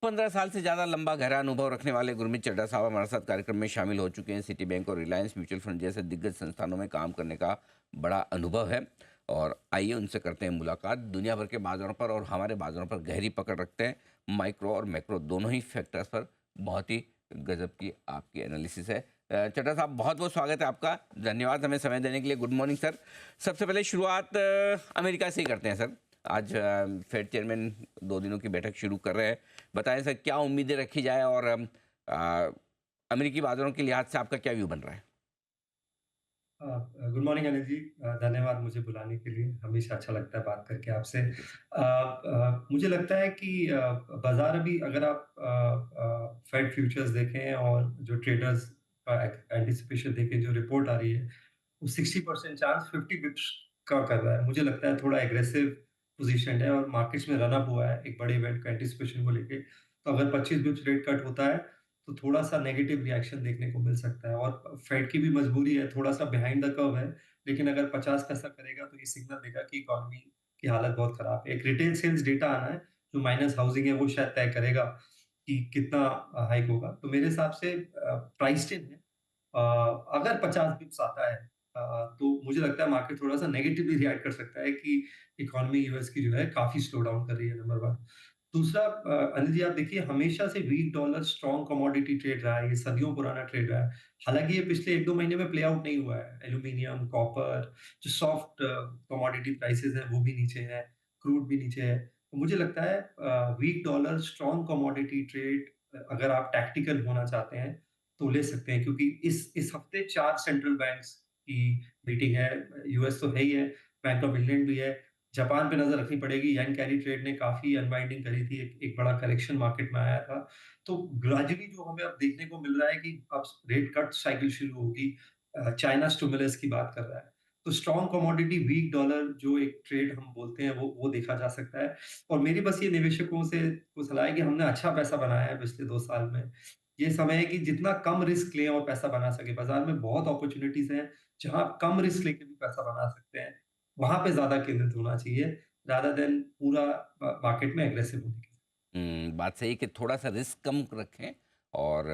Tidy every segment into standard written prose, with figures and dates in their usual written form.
15 साल से ज़्यादा लंबा गहरा अनुभव रखने वाले गुरमीत चड्ढा साहब हमारे साथ कार्यक्रम में शामिल हो चुके हैं। सिटी बैंक और रिलायंस म्यूचुअल फंड जैसे दिग्गज संस्थानों में काम करने का बड़ा अनुभव है। और आइए उनसे करते हैं मुलाकात। दुनिया भर के बाजारों पर और हमारे बाजारों पर गहरी पकड़ रखते हैं। माइक्रो और मैक्रो दोनों ही फैक्टर्स पर बहुत ही गजब की आपकी एनालिसिस है। चड्ढा साहब, बहुत बहुत स्वागत है आपका। धन्यवाद हमें समय देने के लिए। Good morning sir. सबसे पहले शुरुआत अमेरिका से ही करते हैं सर। आज फेड चेयरमैन 2 दिनों की बैठक शुरू कर रहे हैं। बताएं सर, क्या उम्मीदें रखी जाए और अमेरिकी बाजारों के लिहाज से आपका क्या व्यू बन रहा है? Good morning Anil ji. धन्यवाद मुझे बुलाने के लिए। हमेशा अच्छा लगता है बात करके आपसे। मुझे लगता है कि बाजार अभी अगर आप फेड फ्यूचर्स देखें और जो ट्रेडर्स का एंटिसिपेशन देखें, जो रिपोर्ट आ रही है, वो 60% चांस 50 बिप्स का कर रहा है। मुझे लगता है थोड़ा एग्रेसिव पोजीशन है और मार्केट्स में रन अप हुआ है एक बड़े इवेंट का एंटिसिपेशन को लेके। तो अगर 25 बिप्स रेट कट होता है तो थोड़ा-सा नेगेटिव रिएक्शन देखने को मिल सकता है और फेड की भी मजबूरी है, थोड़ा-सा बिहाइंड द कर्व है, लेकिन अगर 50 पैसा करेगा तो ये सिग्नल देगा कि इकोनॉमी की हालत बहुत खराब है। एक रिटेल सेल्स डेटा आना है, जो माइनस हाउसिंग है, वो शायद तय करेगा कि कितना हाइक होगा। तो मेरे हिसाब से प्राइस्ड इन है। अगर 50 बिप्स आता है तो मुझे लगता है मार्केट थोड़ा-सा नेगेटिवली रिएक्ट कर सकता है कि इकोनॉमी यूएस की जो है काफ़ी स्लो डाउन कर रही है, नंबर 1। दूसरा, अनिल जी आप देखिए, हमेशा से weak dollar strong commodity trade रहा है, ये सदियों पुराना ट्रेड रहा है। हालाँकि ये पिछले 1-2 महीने में प्ले आउट नहीं हुआ है। एल्यूमीनियम, कॉपर, जो सॉफ्ट कमोडिटी प्राइसेज़ हैं वो भी नीचे हैं, क्रूड भी नीचे है। तो मुझे लगता है weak dollar strong commodity trade, अगर आप टैक्टिकल होना चाहते हैं तो ले सकते हैं, क्योंकि इस हफ्ते 4 सेंट्रल बैंक्स की मीटिंग है। यूएस तो है ही है, बैंक ऑफ इंग्लैंड भी है। जापान पे नज़र रखनी पड़ेगी। येन कैरी ट्रेड ने काफ़ी अनवाइंडिंग करी थी, एक बड़ा करेक्शन मार्केट में आया था। तो ग्रेजुअली जो हमें अब देखने को मिल रहा है कि अब रेट कट साइकिल शुरू होगी। चाइना स्टिमुलस की बात कर रहा है। तो स्ट्रॉन्ग कमोडिटी वीक डॉलर जो एक ट्रेड हम बोलते हैं, वो देखा जा सकता है। और मेरी बस ये निवेशकों से को सलाह है कि हमने अच्छा पैसा बनाया है पिछले 2 साल में। ये समय है कि जितना कम रिस्क लें और पैसा बना सकें। बाज़ार में बहुत अपॉर्च्युनिटीज़ हैं, जहाँ आप कम रिस्क लेके भी पैसा बना सकते हैं। वहाँ पे ज़्यादा केंद्रित होना चाहिए, रादर देन पूरा मार्केट में एग्रेसिव होने की। बात सही कि थोड़ा सा रिस्क कम रखें और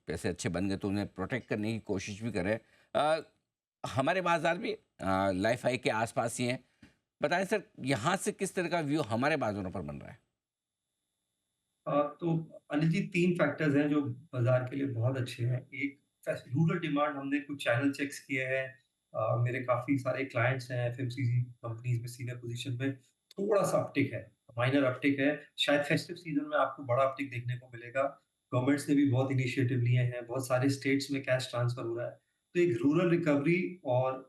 पैसे अच्छे बन गए तो उन्हें प्रोटेक्ट करने की कोशिश भी करें। अ, हमारे बाजार भी लाइफ हाई के आसपास ही हैं। बताएं सर, यहाँ से किस तरह का व्यू हमारे बाजारों पर बन रहा है? तो अनिल जी, 3 फैक्टर्स हैं जो बाज़ार के लिए बहुत अच्छे हैं। एक, रूरल डिमांड, हमने कुछ चैनल चेक्स किए हैं। मेरे काफ़ी सारे क्लाइंट्स हैं एफएमसीजी कंपनीज़ में सीनियर पोज़ीशन में, थोड़ा-सा अपटिक है, माइनर अपटिक है। शायद फेस्टिव सीज़न में आपको बड़ा अपटिक देखने को मिलेगा। गवर्नमेंट्स ने भी बहुत इनिशिएटिव लिए हैं, बहुत सारे स्टेट्स में कैश ट्रांसफर हो रहा है। तो एक रूरल रिकवरी और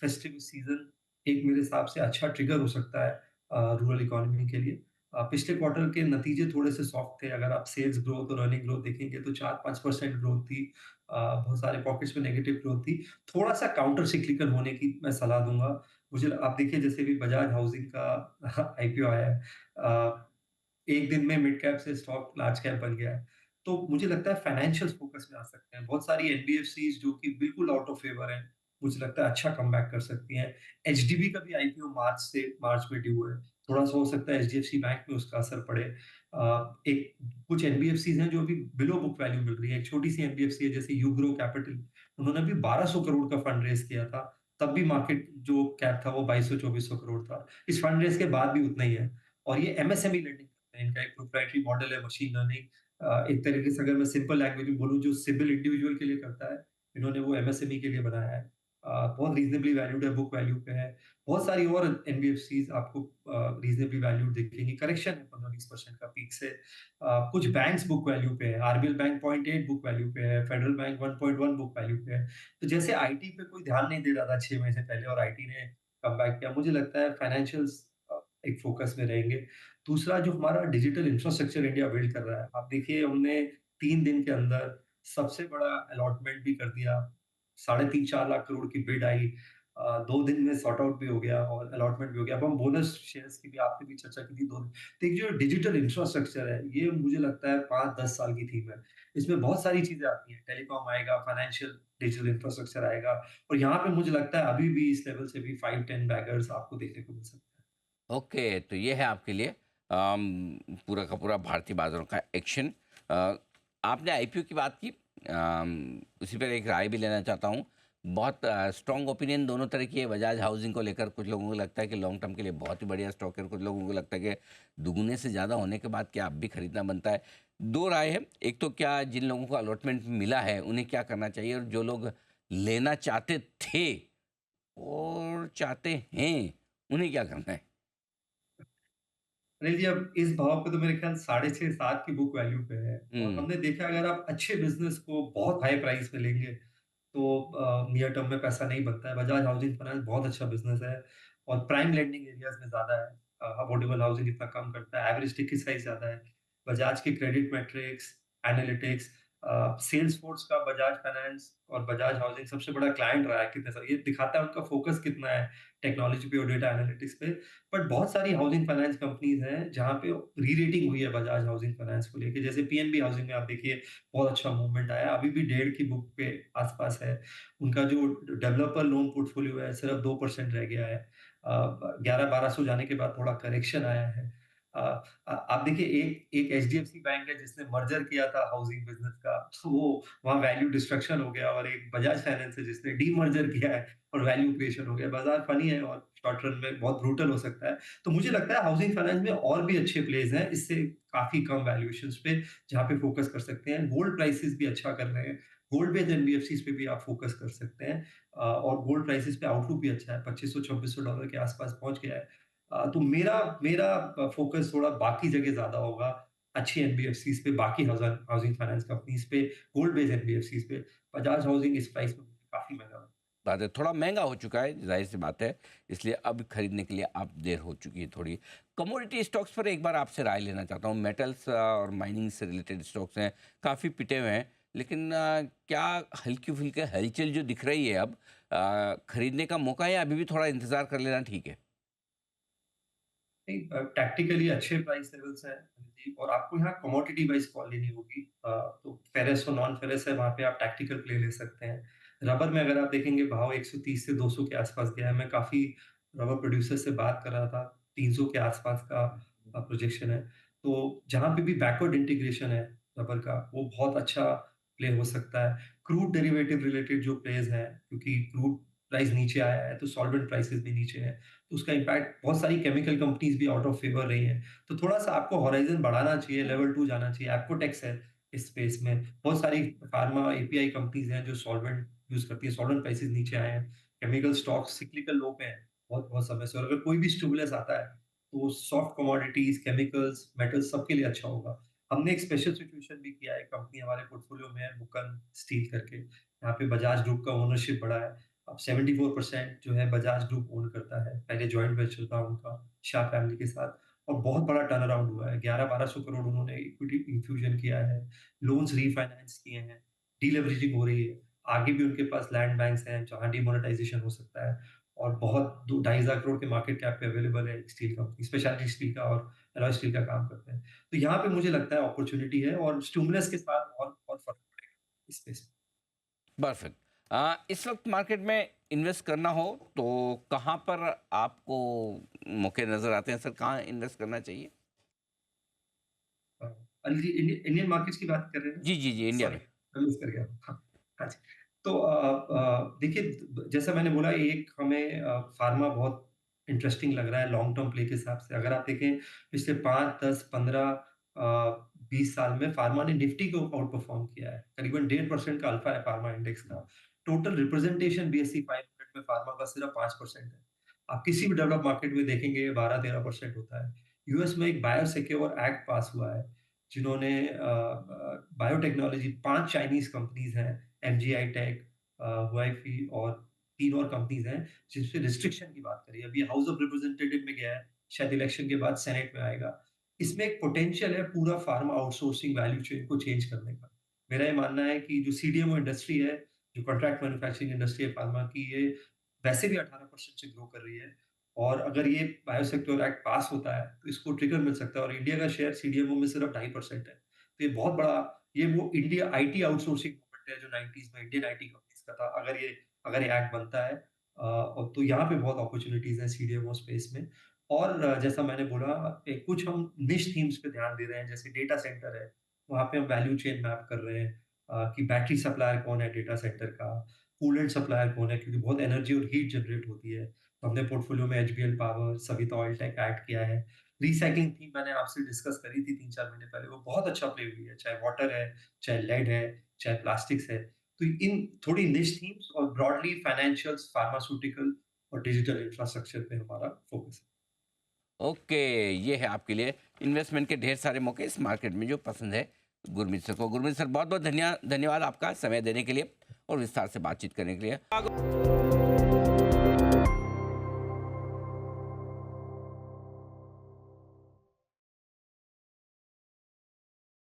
फेस्टिव सीज़न एक मेरे हिसाब से अच्छा ट्रिगर हो सकता है रूरल इकोनॉमी के लिए। पिछले क्वार्टर के नतीजे थोड़े से सॉफ्ट थे। अगर आप सेल्स ग्रोथ और अर्निंग ग्रोथ देखेंगे तो 4-5% ग्रोथ थी। बहुत सारे पॉकेट्स में नेगेटिव ग्रोथ थी। थोड़ा-सा काउंटर सिक्लिकल होने की मैं सलाह दूँगा। मुझे आप देखिए, जैसे भी बजाज हाउसिंग का आईपीओ आया है, एक दिन में मिड कैप से स्टॉक लार्ज कैप बन गया है। तो मुझे लगता है फाइनेंशियल्स फोकस में आ सकते हैं। बहुत सारी एनबीएफसीज़ जो कि बिल्कुल आउट ऑफ फेवर हैं, मुझे लगता है अच्छा कमबैक कर सकती हैं। एचडीबी का भी आईपीओ मार्च में ड्यू है। थोड़ा-सा हो सकता है एचडीएफसी बैंक में उसका असर पड़े। एक कुछ एनबीएफसीज़ हैं जो अभी बिलो बुक वैल्यू मिल रही है। एक छोटी-सी एनबीएफसी है जैसे यूग्रो कैपिटल, उन्होंने अभी 1200 करोड़ का फंड रेज़ किया था। तब भी मार्केट जो कैप था वो 2200-2400 करोड़ था। इस फंड रेज़ के बाद भी उतना ही है। और ये एमएसएमई लेंडिंग करते हैं। इनका एक प्रोप्राइटरी मॉडल है मशीन लर्निंग। एक तरीके से अगर मैं सिंपल लैंग्वेज में बोलूँ, जो सिविल इंडिविजुअल के लिए करता है, इन्होंने वो एमएसएमई के लिए बनाया है। बहुत रीज़नेबली वैल्यूड है, बुक वैल्यू पे है। बहुत सारी और एनबीएफसीज़ आपको रीज़नेबली वैल्यूड दिखेंगी। करेक्शन है 15-20% का पीक से। कुछ बैंक्स बुक वैल्यू पे है। आरबीएल बैंक 0.8 बुक वैल्यू पे है, फेडरल बैंक 1.1 बुक वैल्यू पे है। तो जैसे आईटी पे कोई ध्यान नहीं दे रहा था 6 महीने से पहले और आईटी ने कमबैक किया, मुझे लगता है फाइनेंशियल्स एक फोकस में रहेंगे। दूसरा, जो हमारा डिजिटल इंफ्रास्ट्रक्चर इंडिया बिल्ड कर रहा है, आप देखिए हमने 3 दिन के अंदर सबसे बड़ा अलॉटमेंट भी कर दिया। साढ़े 3-4 लाख करोड़ की बिड आई। 2 दिन में सॉर्ट आउट भी हो गया और अलॉटमेंट भी हो गया। अब हम बोनस शेयर्स की भी आपने भी चर्चा की थी 2 दिन। तो एक जो डिजिटल इंफ्रास्ट्रक्चर है, ये मुझे लगता है 5-10 साल की थीम है। इसमें बहुत सारी चीज़ें आती हैं, टेलीकॉम आएगा, फाइनेंशियल डिजिटल इंफ्रास्ट्रक्चर आएगा, और यहाँ पे मुझे लगता है अभी भी इस लेवल से भी 5-10 बैगर्स आपको देखने को मिल सकते हैं। ओके, तो ये है आपके लिए। पूरा का पूरा भारतीय बाज़ारों का एक्शन। अ, आपने आईपीओ की बात की, उसी पर एक राय भी लेना चाहता हूँ। बहुत स्ट्रॉन्ग ओपिनियन दोनों तरह की है। बजाज हाउसिंग को लेकर कुछ लोगों को लगता है कि लॉन्ग टर्म के लिए बहुत ही बढ़िया स्टॉक है, और कुछ लोगों को लगता है कि दुगने से ज़्यादा होने के बाद क्या अब भी खरीदना बनता है। 2 राय है, एक तो क्या जिन लोगों को अलॉटमेंट मिला है, उन्हें क्या करना चाहिए, और जो लोग लेना चाहते थे और चाहते हैं, उन्हें क्या करना है? अनिल जी, अब इस भाव पे तो मेरे ख्याल 6.5-7 की बुक वैल्यू पे है और हुँ, हमने देखा अगर आप अच्छे बिज़नेस को बहुत हाई प्राइस में लेंगे, तो नियर टर्म में पैसा नहीं बनता है। बजाज हाउसिंग फाइनेंस बहुत अच्छा बिज़नेस है और प्राइम लेंडिंग एरियाज़ में ज़्यादा है। अफोर्डेबल हाउसिंग इतना कम करता है, एवरेज टिकट साइज़ ज़्यादा है। बजाज के क्रेडिट मैट्रिक्स, एनालिटिक्स, सेल्सफोर्स का बजाज फाइनेंस और बजाज हाउसिंग सबसे बड़ा क्लाइंट रहा है कितने साल, ये दिखाता है उनका फ़ोकस कितना है टेक्नोलॉजी पे और डेटा एनालिटिक्स पे। बट बहुत सारी हाउसिंग फाइनेंस कंपनीज़ हैं, जहाँ पे री-रेटिंग हुई है बजाज हाउसिंग फाइनेंस को लेके। जैसे पीएनबी हाउसिंग में आप देखिए, बहुत अच्छा मूवमेंट आया। अभी भी 1.5 की बुक पे आस-पास है। उनका जो डेवलपर लोन पोर्टफोलियो है, सिर्फ 2% रह गया है। 11-1200 जाने के बाद थोड़ा करेक्शन आया है। अ आप देखिए, एक एक एचडीएफसी बैंक है जिसने मर्जर किया था हाउसिंग बिज़नेस का, तो वो वहाँ वैल्यू डिस्ट्रक्शन हो गया, और एक बजाज फाइनेंस है जिसने डीमर्जर किया है और वैल्यू क्रिएशन हो गया। बाज़ार फनी है और शॉर्ट रन में बहुत ब्रूटल हो सकता है। तो मुझे लगता है हाउसिंग फाइनेंस में और भी अच्छे प्लेज़ हैं, इससे काफ़ी कम वैल्यूएशंस पे, जहाँ पे फ़ोकस कर सकते हैं। गोल्ड प्राइसेज़ भी अच्छा कर रहे हैं। गोल्ड बेस्ड एनबीएफसीज़ पे भी आप फ़ोकस कर सकते हैं। और गोल्ड प्राइसेज़ पे आउटलुक भी अच्छा है, $2500-2600 के आस-पास पहुँच गया है। तो मेरा मेरा फ़ोकस थोड़ा बाकी जगह ज़्यादा होगा, अच्छी एनबीएफसीज़ पे, बाकी हाउसिंग फाइनेंस कंपनीज़ पे, गोल्ड बेस्ड एनबीएफसीज़ पे। बजाज हाउसिंग इस प्राइस में काफ़ी महँगा है। बात है, थोड़ा महँगा हो चुका है, ज़ाहिर-सी बात है, इसलिए अब खरीदने के लिए अब देर हो चुकी है थोड़ी। कमोडिटी स्टॉक्स पर एक बार आपसे राय लेना चाहता हूँ। मेटल्स और माइनिंग से रिलेटेड स्टॉक्स हैं, काफ़ी पिटे हुए हैं, लेकिन क्या हल्की-फुल्की हलचल जो दिख रही है अब, खरीदने का मौका है या अभी भी थोड़ा इंतज़ार कर लेना ठीक है? नहीं, टैक्टिकली अच्छे प्राइस लेवल्स हैं जी, और आपको यहाँ कमोडिटी वाइज़ कॉल लेनी होगी। तो फेरस और नॉन फेरस है, वहाँ पे आप टैक्टिकल प्ले ले सकते हैं। रबर में अगर आप देखेंगे, भाव 130 से 200 के आसपास गया है। मैं काफ़ी रबर प्रोड्यूसर से बात कर रहा था, 300 के आसपास का प्रोजेक्शन है। तो जहाँ पे भी बैकवर्ड इंटीग्रेशन है रबर का, वो बहुत अच्छा प्ले हो सकता है। क्रूड डेरिवेटिव रिलेटेड जो प्लेज़ हैं, क्योंकि क्रूड प्राइस नीचे आया है, तो सॉल्वेंट प्राइसेज़ भी नीचे हैं। तो उसका इम्पैक्ट, बहुत सारी केमिकल कंपनीज़ भी आउट ऑफ फेवर रही हैं। तो थोड़ा-सा आपको हॉराइज़न बढ़ाना चाहिए, लेवल 2 जाना चाहिए। एप्कोटेक्स है इस स्पेस में। बहुत सारी फार्मा एपीआई कंपनीज़ हैं जो सॉल्वेंट यूज़ करती हैं, सॉल्वेंट प्राइसेज़ नीचे आए हैं। केमिकल स्टॉक्स सिक्लिकल लो पे हैं, बहुत-बहुत समय से, और अगर कोई भी स्टिमुलस आता है, तो सॉफ्ट कमोडिटीज़, केमिकल्स, मेटल्स सबके लिए अच्छा होगा। हमने एक स्पेशल सिचुएशन भी किया है, कंपनी हमारे पोर्टफोलियो में है, बुकन स्टील करके। यहाँ पे बजाज ग्रुप का ओनरशिप बढ़ा है। अब 74% जो है बजाज ग्रुप ओन करता है। पहले जॉइंट वेंचर था उनका शाह फैमिली के साथ, और बहुत बड़ा टर्न अराउंड हुआ है। 11-1200 करोड़ उन्होंने इक्विटी इन्फ्यूजन किया है, लोन्स रीफाइनेंस किए हैं, डिलेवरेजिंग हो रही है। आगे भी उनके पास लैंड बैंक्स हैं जहाँ डिमोनेटाइजेशन हो सकता है, और बहुत 2 ढाई हज़ार करोड़ के मार्केट कैप पे अवेलेबल है स्टील कंपनी, स्पेशलिटी स्टील का और एलॉय स्टील का काम करते हैं। तो यहाँ पे मुझे लगता है अपॉर्च्युनिटी है, और स्टिमुलस के साथ और फ़र्क पड़ेगा इस स्पेस में। परफेक्ट। इस वक़्त मार्केट में इन्वेस्ट करना हो, तो कहाँ पर आपको मौके नज़र आते हैं सर, कहाँ इन्वेस्ट करना चाहिए? हाँ, अनिल जी, इंडियन मार्केट्स की बात कर रहे हैं? जी, जी, जी, इंडिया सॉरी, में। मैं मिस कर गया। हाँ, हाँ जी। तो देखिए, जैसा मैंने बोला, एक हमें फार्मा बहुत इंटरेस्टिंग लग रहा है लॉन्ग टर्म प्ले के हिसाब से। अगर आप देखें, पिछले 5, 10, 15, 20 साल में फार्मा ने निफ्टी को आउट परफॉर्म किया है। करीबन 1.5% का अल्फा है फार्मा इंडेक्स का। टोटल रिप्रेजेंटेशन बीएसई 500 में फार्मा का सिर्फ 5% है। आप किसी भी डेवलप्ड मार्केट में देखेंगे, 12-13% होता है। यूएस में एक बायोसिक्योर एक्ट पास हुआ है, जिन्होंने बायोटेक्नोलॉजी, 5 चाइनीज़ कंपनीज़ हैं, एमजीआई टेक, हुआईफी और 3 और कंपनीज़ हैं, जिस पे रिस्ट्रिक्शन की बात करी है। अभी हाउस ऑफ रिप्रेजेंटेटिव में गया है, शायद इलेक्शन के बाद सेनेट में आएगा। इसमें एक पोटेंशियल है पूरा फार्मा आउटसोर्सिंग वैल्यू चेन को चेंज करने का। मेरा ये मानना है कि जो सीडीएमओ इंडस्ट्री है, जो कॉन्ट्रैक्ट मैन्युफैक्चरिंग इंडस्ट्री है फार्मा की, ये वैसे भी 18% से ग्रो कर रही है, और अगर ये बायोसेक्टर एक्ट पास होता है, तो इसको ट्रिगर मिल सकता है, और इंडिया का शेयर सीडीएमओ में सिर्फ 2.5% है। तो ये बहुत बड़ा, ये वो इंडिया आईटी आउटसोर्सिंग मूवमेंट है जो 90s में इंडियन आईटी कंपनीज का था। अगर ये एक्ट बनता है, और तो यहाँ पे बहुत अपॉर्च्युनिटीज़ हैं सीडीएमओ स्पेस में। और जैसा मैंने बोला कुछ हम निश थीम्स पे ध्यान दे रहे हैं, जैसे डेटा सेंटर है, वहाँ पे हम वैल्यू चेन मैप कर रहे हैं कि बैटरी सप्लायर कौन है डेटा सेंटर का, कूलेंट सप्लायर कौन है क्योंकि बहुत एनर्जी और हीट जनरेट होती है। तो हमने पोर्टफोलियो में एचबीएल पावर, सविता ऑइलटेक ऐड किया है। रीसाइक्लिंग थीम मैंने आपसे डिस्कस करी थी 3-4 महीने पहले, वो बहुत अच्छा प्ले हुई है, चाहे वाटर है, चाहे लेड है, चाहे प्लास्टिक्स है। तो इन थोड़ी निश थीम्स और ब्रॉडली फाइनेंशियल्स, फार्मास्यूटिकल और डिजिटल इंफ्रास्ट्रक्चर पे हमारा फोकस है। ओके, ये है आपके लिए इन्वेस्टमेंट के ढेर सारे मौके इस मार्केट में जो पसंद है गुरमीत सर को। गुरमीत सर बहुत बहुत धन्यवाद आपका समय देने के लिए और विस्तार से बातचीत करने के लिए।